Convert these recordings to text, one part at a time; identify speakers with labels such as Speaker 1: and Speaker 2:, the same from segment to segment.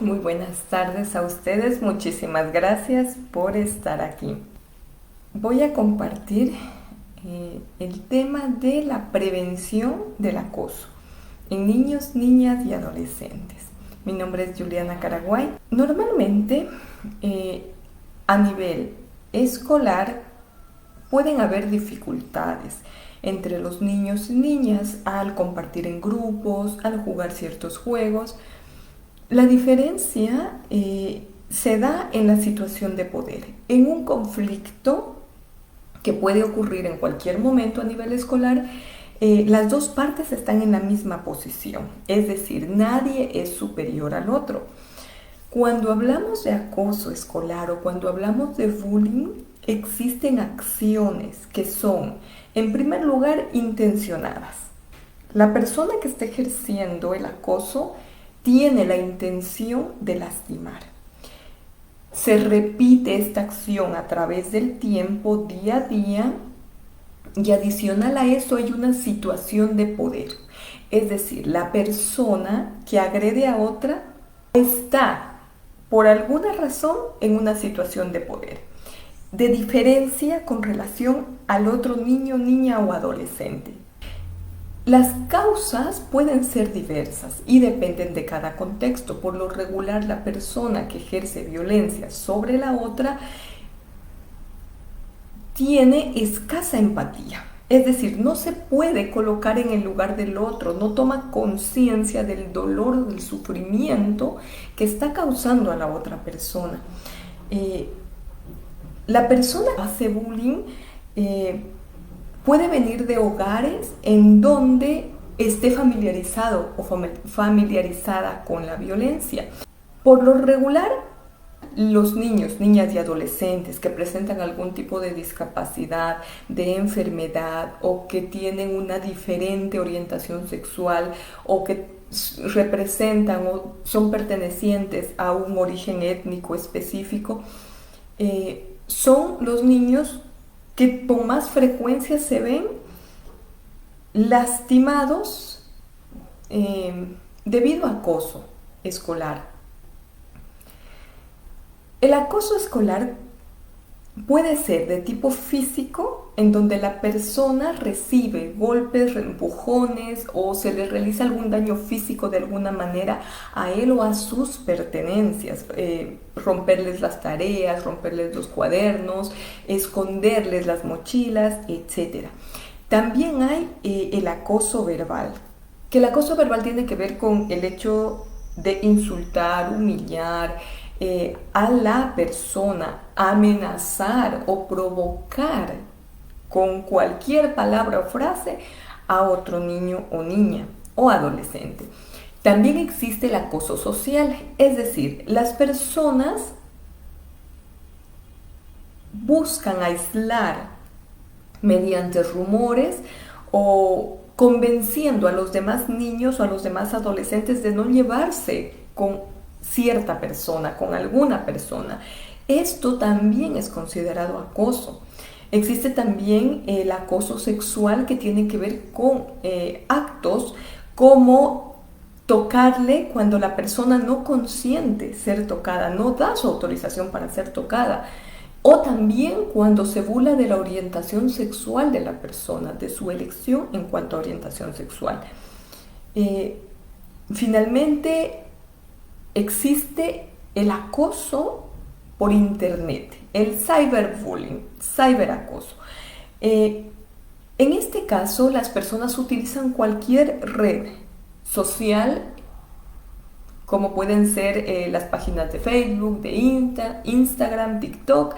Speaker 1: Muy buenas tardes a ustedes, muchísimas gracias por estar aquí. Voy a compartir el tema de la prevención del acoso en niños, niñas y adolescentes. Mi nombre es Juliana Caraguay. Normalmente a nivel escolar pueden haber dificultades entre los niños y niñas al compartir en grupos, al jugar ciertos juegos. La diferencia se da en la situación de poder, en un conflicto que puede ocurrir en cualquier momento a nivel escolar. Las dos partes están en la misma posición, es decir, nadie es superior al otro. Cuando hablamos de acoso escolar o cuando hablamos de bullying, existen acciones que son, en primer lugar, intencionadas. La persona que está ejerciendo el acoso tiene la intención de lastimar. Se repite esta acción a través del tiempo, día a día, y adicional a eso hay una situación de poder. Es decir, la persona que agrede a otra está, por alguna razón, en una situación de poder, de diferencia con relación al otro niño, niña o adolescente. Las causas pueden ser diversas y dependen de cada contexto. Por lo regular, la persona que ejerce violencia sobre la otra tiene escasa empatía. Es decir, no se puede colocar en el lugar del otro, no toma conciencia del dolor, del sufrimiento que está causando a la otra persona. La persona que hace bullying puede venir de hogares en donde esté familiarizado o familiarizada con la violencia. Por lo regular, los niños, niñas y adolescentes que presentan algún tipo de discapacidad, de enfermedad o que tienen una diferente orientación sexual o que representan o son pertenecientes a un origen étnico específico, son los niños que con más frecuencia se ven lastimados debido a acoso escolar. El acoso escolar puede ser de tipo físico, en donde la persona recibe golpes, empujones o se le realiza algún daño físico de alguna manera a él o a sus pertenencias, romperles las tareas, romperles los cuadernos, esconderles las mochilas, etc. También hay el acoso verbal, que el acoso verbal tiene que ver con el hecho de insultar, humillar, a la persona, amenazar o provocar con cualquier palabra o frase a otro niño o niña o adolescente. También existe el acoso social, es decir, las personas buscan aislar mediante rumores o convenciendo a los demás niños o a los demás adolescentes de no llevarse con cierta persona, con alguna persona. Esto también es considerado acoso. Existe también el acoso sexual, que tiene que ver con actos como tocarle cuando la persona no consiente ser tocada, no da su autorización para ser tocada. O también cuando se burla de la orientación sexual de la persona, de su elección en cuanto a orientación sexual. Finalmente, existe el acoso por internet, el cyberbullying, cyberacoso. En este caso, las personas utilizan cualquier red social, como pueden ser las páginas de Facebook, de Instagram, TikTok,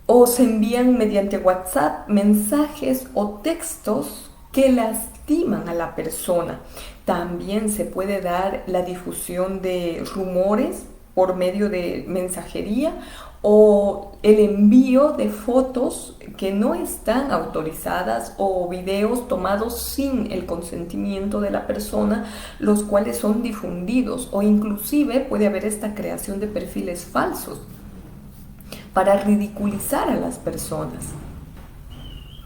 Speaker 1: o se envían mediante WhatsApp mensajes o textos que lastiman a la persona. También se puede dar la difusión de rumores por medio de mensajería o el envío de fotos que no están autorizadas o videos tomados sin el consentimiento de la persona, los cuales son difundidos, o inclusive puede haber esta creación de perfiles falsos para ridiculizar a las personas.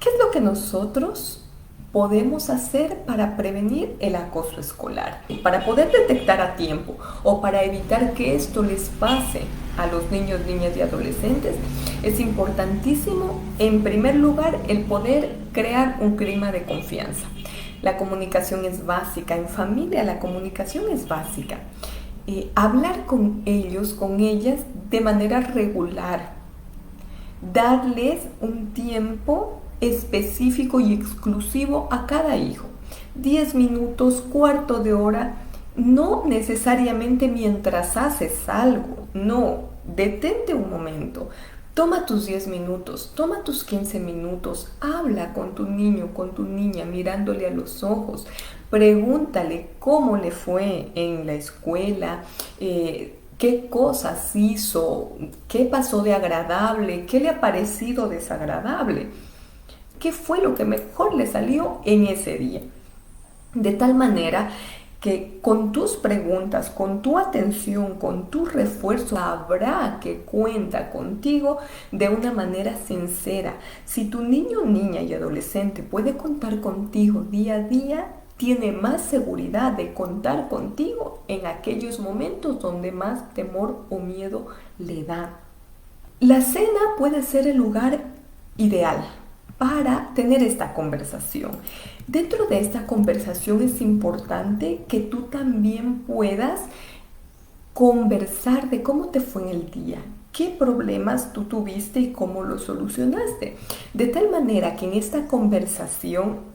Speaker 1: ¿Qué es lo que nosotros podemos hacer para prevenir el acoso escolar? Para poder detectar a tiempo o para evitar que esto les pase a los niños, niñas y adolescentes, es importantísimo, en primer lugar, el poder crear un clima de confianza. La comunicación es básica, en familia la comunicación es básica. Hablar con ellos, con ellas de manera regular, darles un tiempo específico y exclusivo a cada hijo. 10 minutos, cuarto de hora, no necesariamente mientras haces algo, no, detente un momento. Toma tus 10 minutos, toma tus 15 minutos, habla con tu niño, con tu niña, mirándole a los ojos, pregúntale cómo le fue en la escuela, qué cosas hizo, qué pasó de agradable, qué le ha parecido desagradable, qué fue lo que mejor le salió en ese día. De tal manera que con tus preguntas, con tu atención, con tu refuerzo, sabrá que cuenta contigo de una manera sincera. Si tu niño, niña y adolescente puede contar contigo día a día, tiene más seguridad de contar contigo en aquellos momentos donde más temor o miedo le da. La cena puede ser el lugar ideal para tener esta conversación. Dentro de esta conversación es importante que tú también puedas conversar de cómo te fue en el día, qué problemas tú tuviste y cómo los solucionaste. De tal manera que en esta conversación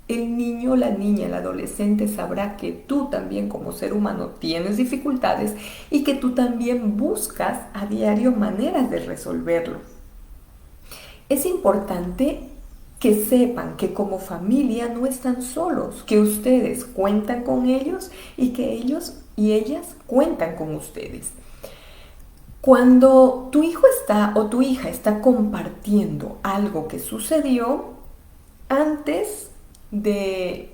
Speaker 1: el niño, la niña, el adolescente sabrá que tú también como ser humano tienes dificultades y que tú también buscas a diario maneras de resolverlo. Es importante que sepan que como familia no están solos, que ustedes cuentan con ellos y que ellos y ellas cuentan con ustedes. Cuando tu hijo está o tu hija está compartiendo algo que sucedió, antes de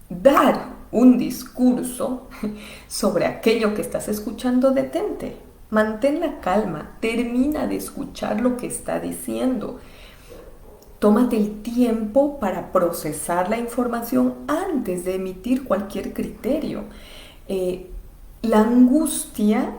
Speaker 1: dar un discurso sobre aquello que estás escuchando, detente, mantén la calma, termina de escuchar lo que está diciendo. Tómate el tiempo para procesar la información antes de emitir cualquier criterio. La angustia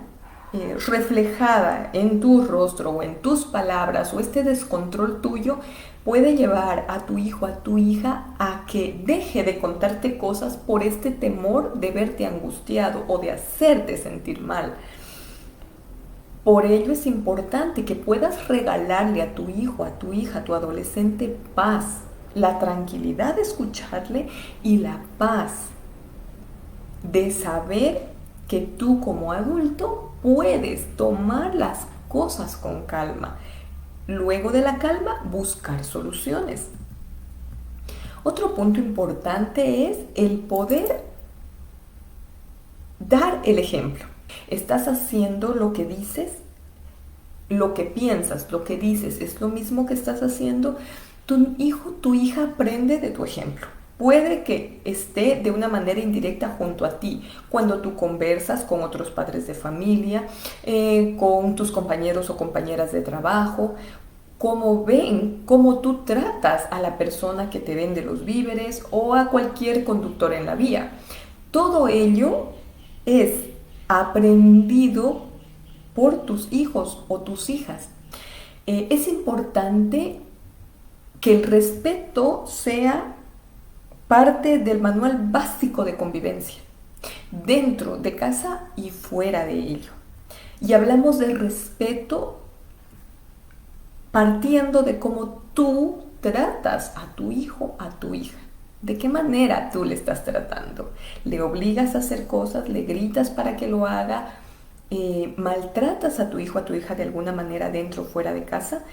Speaker 1: reflejada en tu rostro o en tus palabras o este descontrol tuyo puede llevar a tu hijo, a tu hija a que deje de contarte cosas por este temor de verte angustiado o de hacerte sentir mal. Por ello es importante que puedas regalarle a tu hijo, a tu hija, a tu adolescente paz, la tranquilidad de escucharle y la paz de saber que tú como adulto puedes tomar las cosas con calma. Luego de la calma, buscar soluciones. Otro punto importante es el poder dar el ejemplo. ¿Estás haciendo lo que dices? ¿Lo que piensas, lo que dices es lo mismo que estás haciendo? Tu hijo, tu hija aprende de tu ejemplo. Puede que esté de una manera indirecta junto a ti cuando tú conversas con otros padres de familia, con tus compañeros o compañeras de trabajo, cómo ven, cómo tú tratas a la persona que te vende los víveres o a cualquier conductor en la vía. Todo ello es aprendido por tus hijos o tus hijas. Es importante que el respeto sea parte del manual básico de convivencia, dentro de casa y fuera de ello. Y hablamos de respeto partiendo de cómo tú tratas a tu hijo, a tu hija. ¿De qué manera tú le estás tratando? ¿Le obligas a hacer cosas? ¿Le gritas para que lo haga? ¿Maltratas a tu hijo, a tu hija de alguna manera dentro o fuera de casa?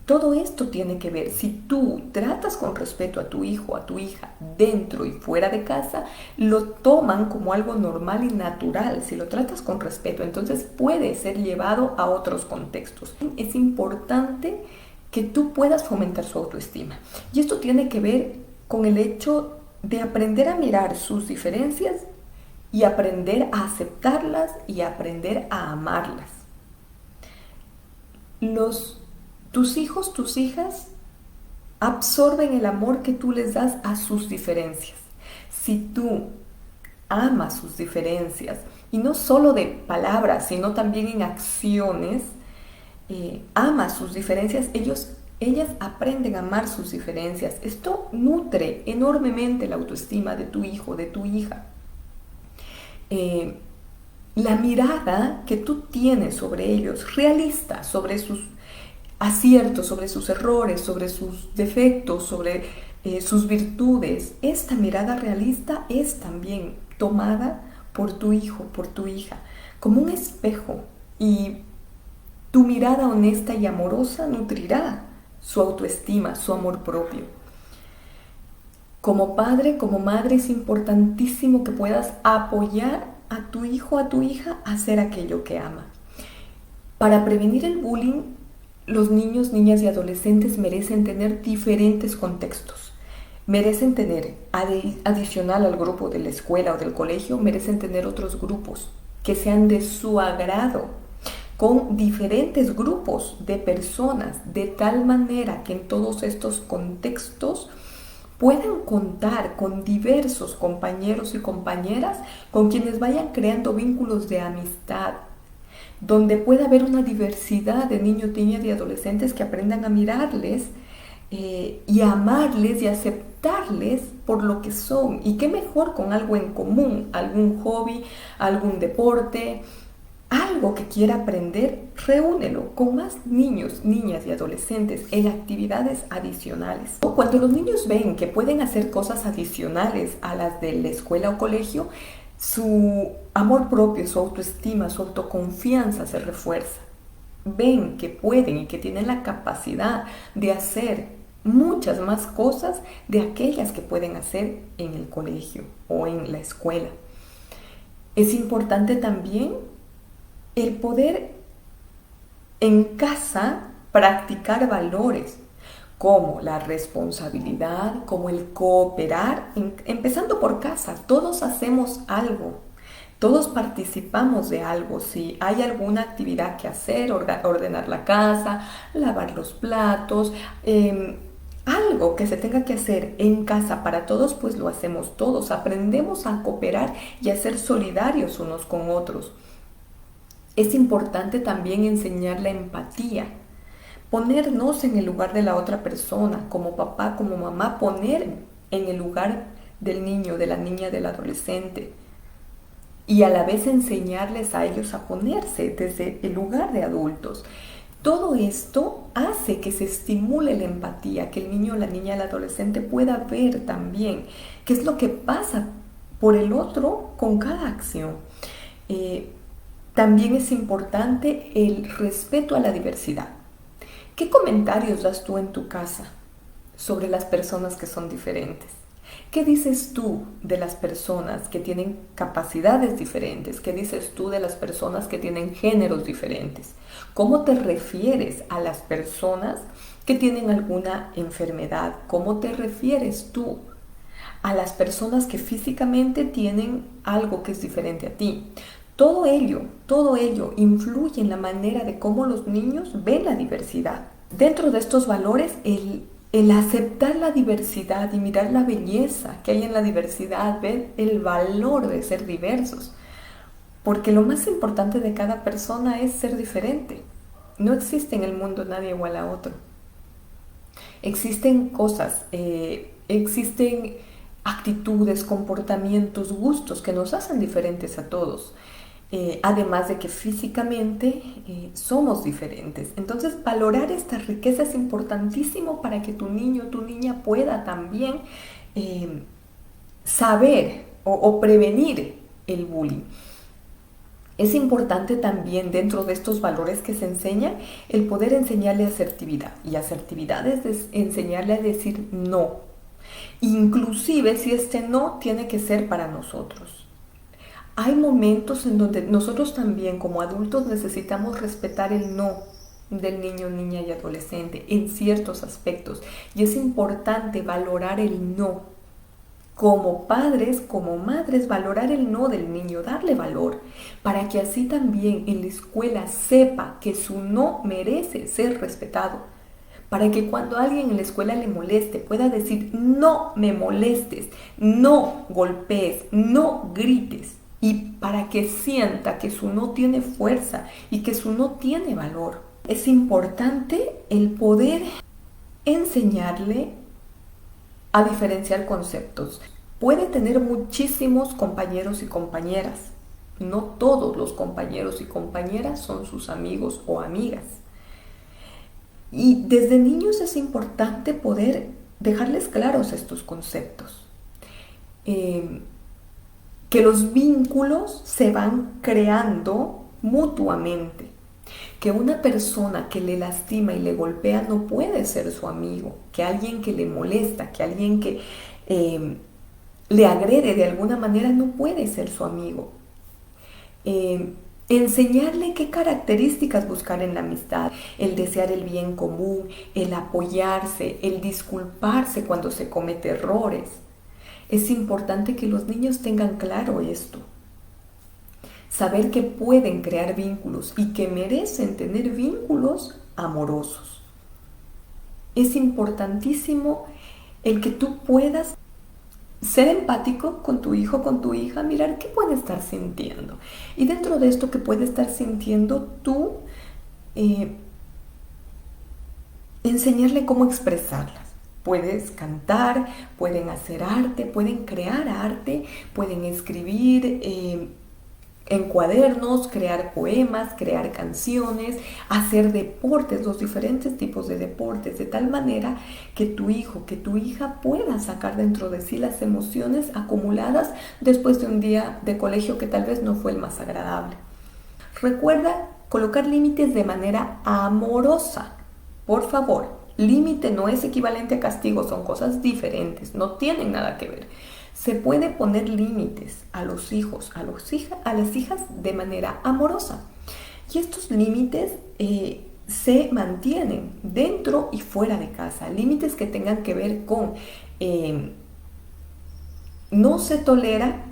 Speaker 1: Todo esto tiene que ver. Si tú tratas con respeto a tu hijo, a tu hija dentro y fuera de casa, lo toman como algo normal y natural. Si lo tratas con respeto, entonces puede ser llevado a otros contextos. Es importante que tú puedas fomentar su autoestima. Y esto tiene que ver con el hecho de aprender a mirar sus diferencias y aprender a aceptarlas y aprender a amarlas. Tus hijos, tus hijas, absorben el amor que tú les das a sus diferencias. Si tú amas sus diferencias, y no solo de palabras, sino también en acciones, ama sus diferencias, ellas aprenden a amar sus diferencias. Esto nutre enormemente la autoestima de tu hijo, de tu hija. La mirada que tú tienes sobre ellos, realista, sobre sus aciertos, sobre sus errores, sobre sus defectos, sobre sus virtudes, esta mirada realista es también tomada por tu hijo, por tu hija, como un espejo, y tu mirada honesta y amorosa nutrirá su autoestima, su amor propio. Como padre, como madre, es importantísimo que puedas apoyar a tu hijo, a tu hija a hacer aquello que ama. Para prevenir el bullying, los niños, niñas y adolescentes merecen tener diferentes contextos. Merecen tener, adicional al grupo de la escuela o del colegio, merecen tener otros grupos que sean de su agrado, con diferentes grupos de personas, de tal manera que en todos estos contextos puedan contar con diversos compañeros y compañeras con quienes vayan creando vínculos de amistad, donde pueda haber una diversidad de niños, niñas y adolescentes que aprendan a mirarles y a amarles y a aceptarles por lo que son. Y qué mejor con algo en común, algún hobby, algún deporte, algo que quiera aprender, reúnelo con más niños, niñas y adolescentes en actividades adicionales. Cuando los niños ven que pueden hacer cosas adicionales a las de la escuela o colegio, su amor propio, su autoestima, su autoconfianza se refuerza. Ven que pueden y que tienen la capacidad de hacer muchas más cosas de aquellas que pueden hacer en el colegio o en la escuela. Es importante también el poder en casa practicar valores como la responsabilidad, como el cooperar, empezando por casa. Todos hacemos algo, todos participamos de algo. Si hay alguna actividad que hacer, ordenar la casa, lavar los platos, algo que se tenga que hacer en casa para todos, pues lo hacemos todos. Aprendemos a cooperar y a ser solidarios unos con otros. Es importante también enseñar la empatía, ponernos en el lugar de la otra persona, como papá, como mamá, poner en el lugar del niño, de la niña, del adolescente, y a la vez enseñarles a ellos a ponerse desde el lugar de adultos. Todo esto hace que se estimule la empatía, que el niño, la niña, el adolescente pueda ver también qué es lo que pasa por el otro con cada acción. También es importante el respeto a la diversidad. ¿Qué comentarios das tú en tu casa sobre las personas que son diferentes? ¿Qué dices tú de las personas que tienen capacidades diferentes? ¿Qué dices tú de las personas que tienen géneros diferentes? ¿Cómo te refieres a las personas que tienen alguna enfermedad? ¿Cómo te refieres tú a las personas que físicamente tienen algo que es diferente a ti? Todo ello influye en la manera de cómo los niños ven la diversidad. Dentro de estos valores, el aceptar la diversidad y mirar la belleza que hay en la diversidad, ver el valor de ser diversos. Porque lo más importante de cada persona es ser diferente. No existe en el mundo nadie igual a otro. Existen cosas, existen actitudes, comportamientos, gustos que nos hacen diferentes a todos. Además de que físicamente somos diferentes. Entonces, valorar esta riqueza es importantísimo para que tu niño o tu niña pueda también saber o prevenir el bullying. Es importante también, dentro de estos valores que se enseñan, el poder enseñarle asertividad. Y asertividad es enseñarle a decir no. Inclusive si este no tiene que ser para nosotros. Hay momentos en donde nosotros también como adultos necesitamos respetar el no del niño, niña y adolescente en ciertos aspectos. Y es importante valorar el no. Como padres, como madres, valorar el no del niño, darle valor, para que así también en la escuela sepa que su no merece ser respetado. para que cuando alguien en la escuela le moleste pueda decir: no me molestes, no golpees, no grites, y para que sienta que su no tiene fuerza y que su no tiene valor. Es importante el poder enseñarle a diferenciar conceptos. Puede tener muchísimos compañeros y compañeras. No todos los compañeros y compañeras son sus amigos o amigas. Y desde niños es importante poder dejarles claros estos conceptos. Que los vínculos se van creando mutuamente. Que una persona que le lastima y le golpea no puede ser su amigo. Que alguien que le molesta, que alguien que le agrede de alguna manera no puede ser su amigo. Enseñarle qué características buscar en la amistad: el desear el bien común, el apoyarse, el disculparse cuando se comete errores. Es importante que los niños tengan claro esto. Saber que pueden crear vínculos y que merecen tener vínculos amorosos. Es importantísimo el que tú puedas ser empático con tu hijo, con tu hija, mirar qué puede estar sintiendo. Y dentro de esto que puede estar sintiendo, tú enseñarle cómo expresarlas. Puedes cantar, pueden hacer arte, pueden crear arte, pueden escribir en cuadernos, crear poemas, crear canciones, hacer deportes, los diferentes tipos de deportes, de tal manera que tu hijo, que tu hija pueda sacar dentro de sí las emociones acumuladas después de un día de colegio que tal vez no fue el más agradable. Recuerda colocar límites de manera amorosa, por favor. Límite no es equivalente a castigo, son cosas diferentes, no tienen nada que ver. Se puede poner límites a los hijos, a las hijas de manera amorosa. Y estos límites se mantienen dentro y fuera de casa. Límites que tengan que ver con no se tolera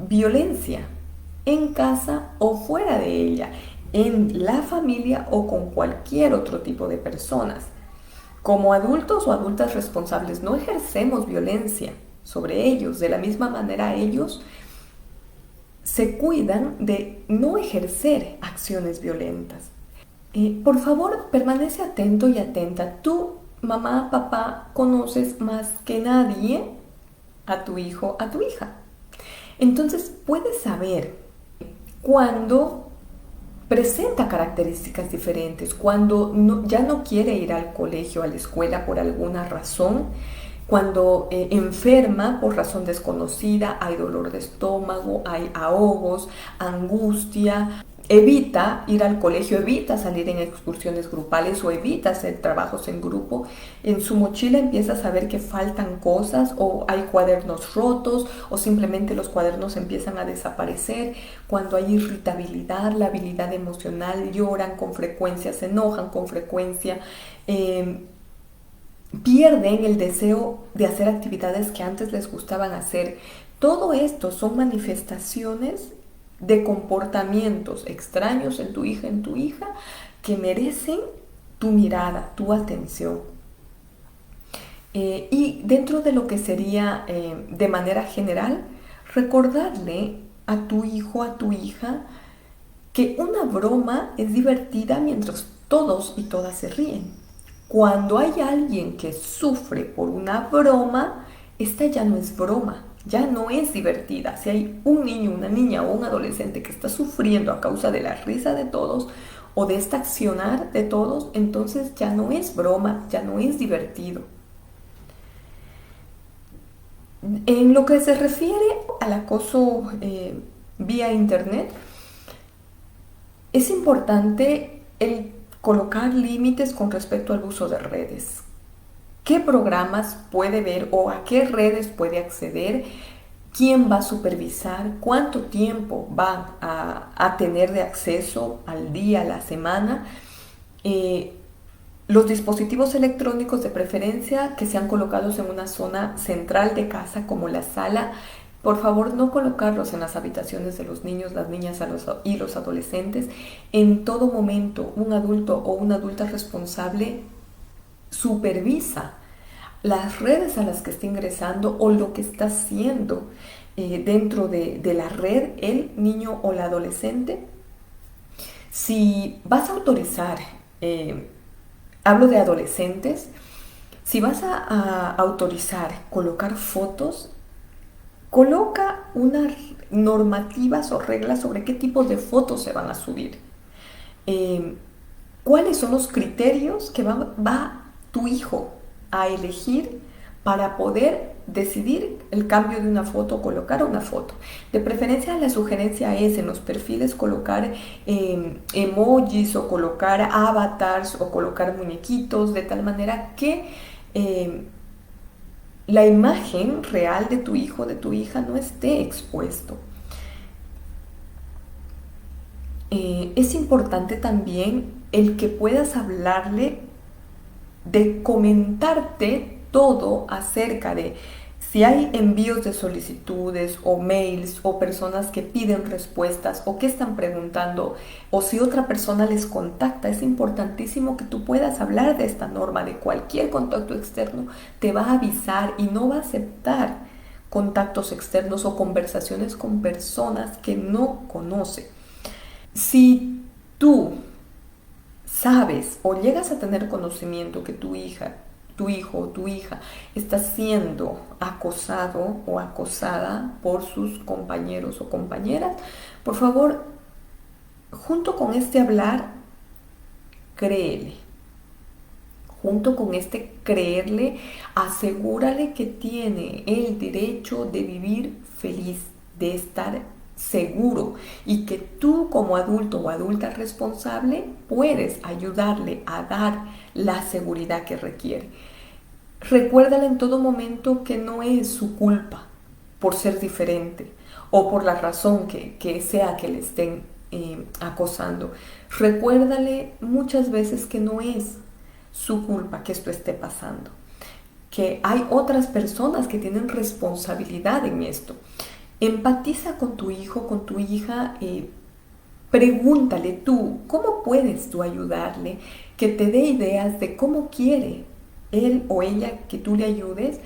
Speaker 1: violencia en casa o fuera de ella, en la familia o con cualquier otro tipo de personas. Como adultos o adultas responsables no ejercemos violencia sobre ellos. De la misma manera ellos se cuidan de no ejercer acciones violentas. Por favor, permanece atento y atenta. Tú, mamá, papá, conoces más que nadie a tu hijo, a tu hija. Entonces puedes saber cuando presenta características diferentes, cuando ya no quiere ir al colegio, a la escuela por alguna razón, cuando enferma por razón desconocida, hay dolor de estómago, hay ahogos, angustia, evita ir al colegio, evita salir en excursiones grupales o evita hacer trabajos en grupo. En su mochila empieza a saber que faltan cosas, o hay cuadernos rotos, o simplemente los cuadernos empiezan a desaparecer. Cuando hay irritabilidad, la habilidad emocional, lloran con frecuencia, se enojan con frecuencia, pierden el deseo de hacer actividades que antes les gustaban hacer. Todo esto son manifestaciones de comportamientos extraños en tu hija, que merecen tu mirada, tu atención. Y dentro de lo que sería de manera general, recordarle a tu hijo, a tu hija, que una broma es divertida mientras todos y todas se ríen. Cuando hay alguien que sufre por una broma, esta ya no es broma, ya no es divertida. Si hay un niño, una niña o un adolescente que está sufriendo a causa de la risa de todos o de esta accionar de todos, entonces ya no es broma, ya no es divertido. En lo que se refiere al acoso vía internet, es importante el colocar límites con respecto al uso de redes. ¿Qué programas puede ver o a qué redes puede acceder? ¿Quién va a supervisar? ¿Cuánto tiempo va a tener de acceso al día, a la semana? Los dispositivos electrónicos de preferencia que sean colocados en una zona central de casa como la sala, por favor no colocarlos en las habitaciones de los niños, las niñas y los adolescentes. En todo momento un adulto o una adulta responsable supervisa las redes a las que está ingresando o lo que está haciendo dentro de la red el niño o la adolescente. Si vas a autorizar, hablo de adolescentes, si vas a autorizar colocar fotos, coloca unas normativas o reglas sobre qué tipo de fotos se van a subir. ¿Cuáles son los criterios que va tu hijo a elegir para poder decidir el cambio de una foto o colocar una foto? De preferencia, la sugerencia es en los perfiles colocar emojis o colocar avatars o colocar muñequitos, de tal manera que la imagen real de tu hijo o de tu hija no esté expuesto. Es importante también el que puedas hablarle de comentarte todo acerca de si hay envíos de solicitudes o mails o personas que piden respuestas o que están preguntando o si otra persona les contacta. Es importantísimo que tú puedas hablar de esta norma, de cualquier contacto externo te va a avisar y no va a aceptar contactos externos o conversaciones con personas que no conoce. Si tú sabes o llegas a tener conocimiento que tu hija, tu hijo o tu hija está siendo acosado o acosada por sus compañeros o compañeras, por favor, junto con este hablar, créele. Junto con este creerle, asegúrale que tiene el derecho de vivir feliz, de estar seguro y que tú como adulto o adulta responsable puedes ayudarle a dar la seguridad que requiere. Recuérdale en todo momento que no es su culpa por ser diferente o por la razón que sea que le estén acosando. Recuérdale muchas veces que no es su culpa que esto esté pasando, que hay otras personas que tienen responsabilidad en esto. Empatiza con tu hijo, con tu hija, pregúntale tú, ¿cómo puedes tú ayudarle? Que te dé ideas de cómo quiere él o ella que tú le ayudes.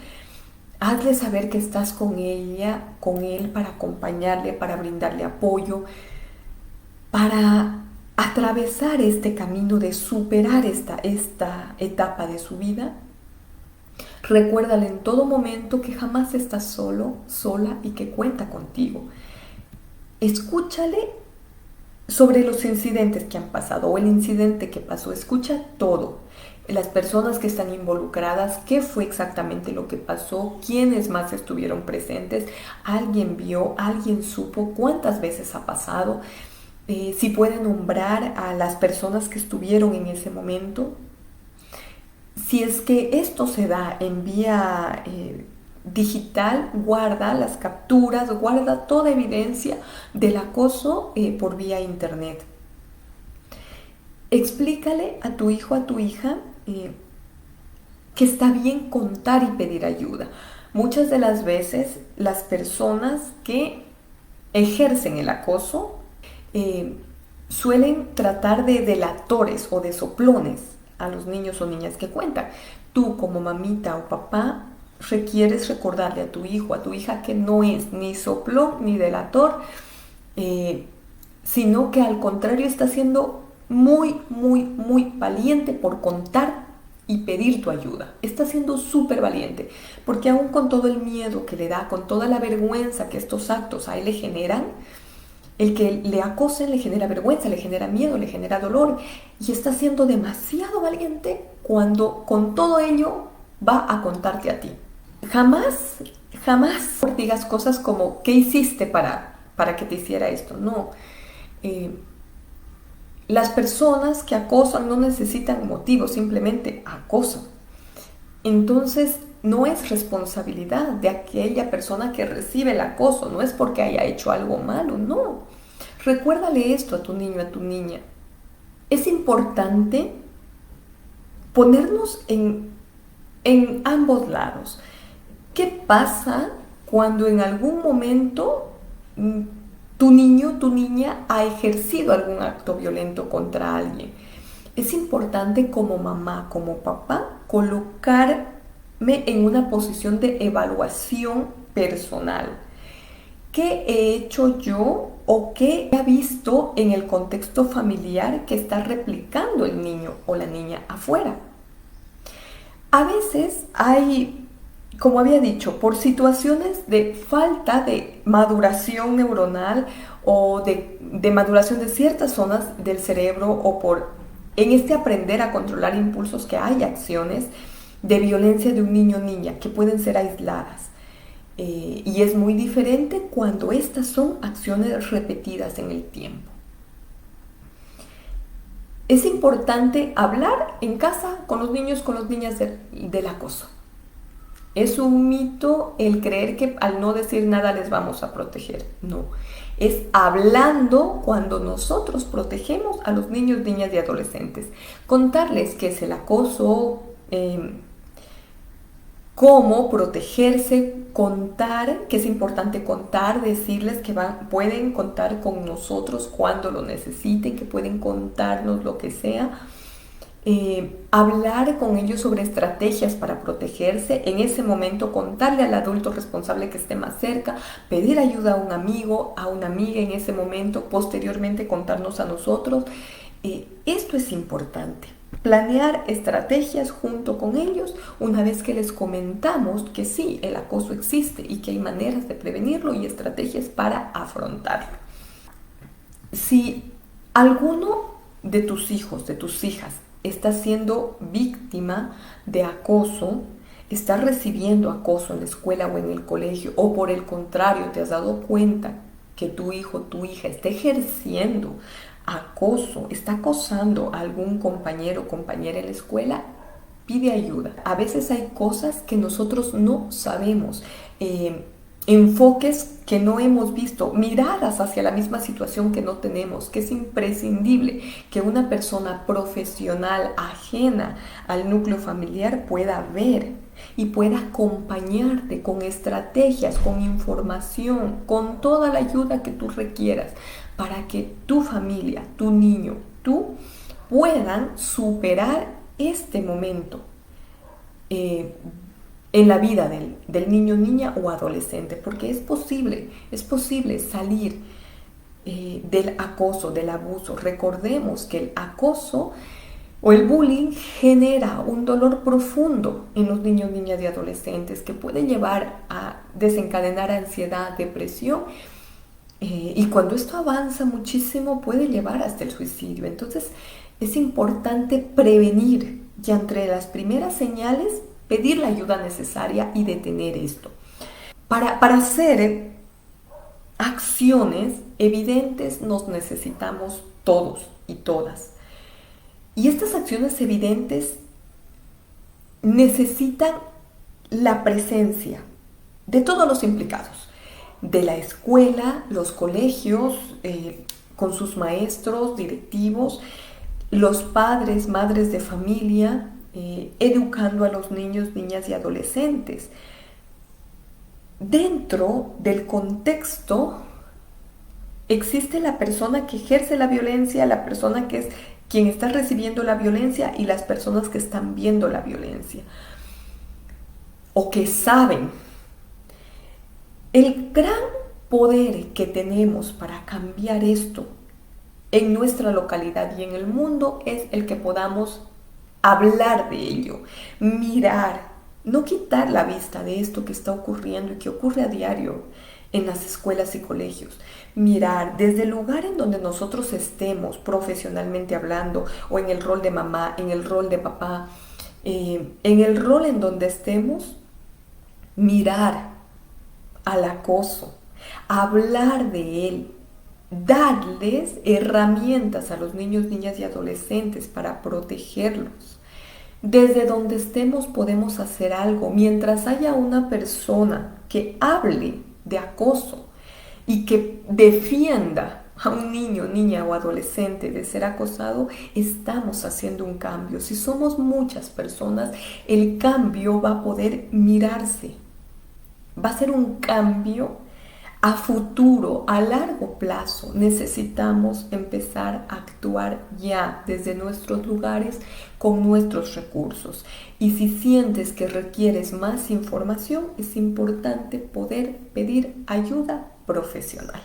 Speaker 1: Hazle saber que estás con ella, con él, para acompañarle, para brindarle apoyo, para atravesar este camino de superar esta etapa de su vida. Recuérdale en todo momento que jamás estás solo, sola y que cuenta contigo. Escúchale sobre los incidentes que han pasado o el incidente que pasó. Escucha todo. Las personas que están involucradas, qué fue exactamente lo que pasó, quiénes más estuvieron presentes, alguien vio, alguien supo, cuántas veces ha pasado. Si puede nombrar a las personas que estuvieron en ese momento. Si es que esto se da en vía digital, guarda las capturas, guarda toda evidencia del acoso por vía internet. Explícale a tu hijo, a tu hija, que está bien contar y pedir ayuda. Muchas de las veces las personas que ejercen el acoso suelen tratar de delatores o de soplones a los niños o niñas que cuentan. Tú como mamita o papá requieres recordarle a tu hijo, a tu hija que no es ni soplón ni delator, sino que al contrario está siendo muy, muy, muy valiente por contar y pedir tu ayuda. Está siendo súper valiente, porque aún con todo el miedo que le da, con toda la vergüenza que estos actos a él le generan, el que le acosen le genera vergüenza, le genera miedo, le genera dolor, y está siendo demasiado valiente cuando con todo ello va a contarte a ti. Jamás digas cosas como ¿qué hiciste para que te hiciera esto? No. Las personas que acosan no necesitan motivos, simplemente acosan. Entonces no es responsabilidad de aquella persona que recibe el acoso, no es porque haya hecho algo malo, no. Recuérdale esto a tu niño, a tu niña. Es importante ponernos en ambos lados. ¿Qué pasa cuando en algún momento tu niño, tu niña ha ejercido algún acto violento contra alguien? Es importante como mamá, como papá, colocarme en una posición de evaluación personal. ¿Qué he hecho yo o qué he visto en el contexto familiar que está replicando el niño o la niña afuera? A veces hay, como había dicho, por situaciones de falta de maduración neuronal o de maduración de ciertas zonas del cerebro o en este aprender a controlar impulsos, que hay acciones de violencia de un niño o niña que pueden ser aisladas. Y es muy diferente cuando estas son acciones repetidas en el tiempo. Es importante hablar en casa con los niños, con las niñas del acoso. Es un mito el creer que al no decir nada les vamos a proteger. No, es hablando cuando nosotros protegemos a los niños, niñas y adolescentes. Contarles qué es el acoso, cómo protegerse, contar, que es importante contar, decirles que pueden contar con nosotros cuando lo necesiten, que pueden contarnos lo que sea. Hablar con ellos sobre estrategias para protegerse, en ese momento contarle al adulto responsable que esté más cerca, pedir ayuda a un amigo, a una amiga en ese momento, posteriormente contarnos a nosotros. Esto es importante. Planear estrategias junto con ellos una vez que les comentamos que sí, el acoso existe y que hay maneras de prevenirlo y estrategias para afrontarlo. Si alguno de tus hijos, de tus hijas, está siendo víctima de acoso, está recibiendo acoso en la escuela o en el colegio, o por el contrario te has dado cuenta que tu hijo, tu hija está ejerciendo acoso, está acosando a algún compañero o compañera en la escuela, pide ayuda. A veces hay cosas que nosotros no sabemos, enfoques que no hemos visto, miradas hacia la misma situación que no tenemos, que es imprescindible que una persona profesional ajena al núcleo familiar pueda ver y pueda acompañarte con estrategias, con información, con toda la ayuda que tú requieras para que tu familia, tu niño, tú puedan superar este momento en la vida del niño, niña o adolescente, porque es posible salir del acoso, del abuso. Recordemos que el acoso o el bullying genera un dolor profundo en los niños, niñas y adolescentes que puede llevar a desencadenar ansiedad, depresión, y cuando esto avanza muchísimo puede llevar hasta el suicidio. Entonces es importante prevenir y entre las primeras señales pedir la ayuda necesaria y detener esto. Para hacer acciones evidentes nos necesitamos todos y todas. Y estas acciones evidentes necesitan la presencia de todos los implicados, de la escuela, los colegios, con sus maestros, directivos, los padres, madres de familia, educando a los niños, niñas y adolescentes. Dentro del contexto existe la persona que ejerce la violencia, la persona que es quien está recibiendo la violencia y las personas que están viendo la violencia o que saben. El gran poder que tenemos para cambiar esto en nuestra localidad y en el mundo es el que podamos hablar de ello, mirar, no quitar la vista de esto que está ocurriendo y que ocurre a diario en las escuelas y colegios. Mirar desde el lugar en donde nosotros estemos profesionalmente hablando, o en el rol de mamá, en el rol de papá, en el rol en donde estemos, mirar al acoso, hablar de él, darles herramientas a los niños, niñas y adolescentes para protegerlos. Desde donde estemos podemos hacer algo. Mientras haya una persona que hable de acoso y que defienda a un niño, niña o adolescente de ser acosado, estamos haciendo un cambio. Si somos muchas personas, el cambio va a poder mirarse. Va a ser un cambio a futuro, a largo plazo, necesitamos empezar a actuar ya desde nuestros lugares con nuestros recursos. Y si sientes que requieres más información, es importante poder pedir ayuda profesional.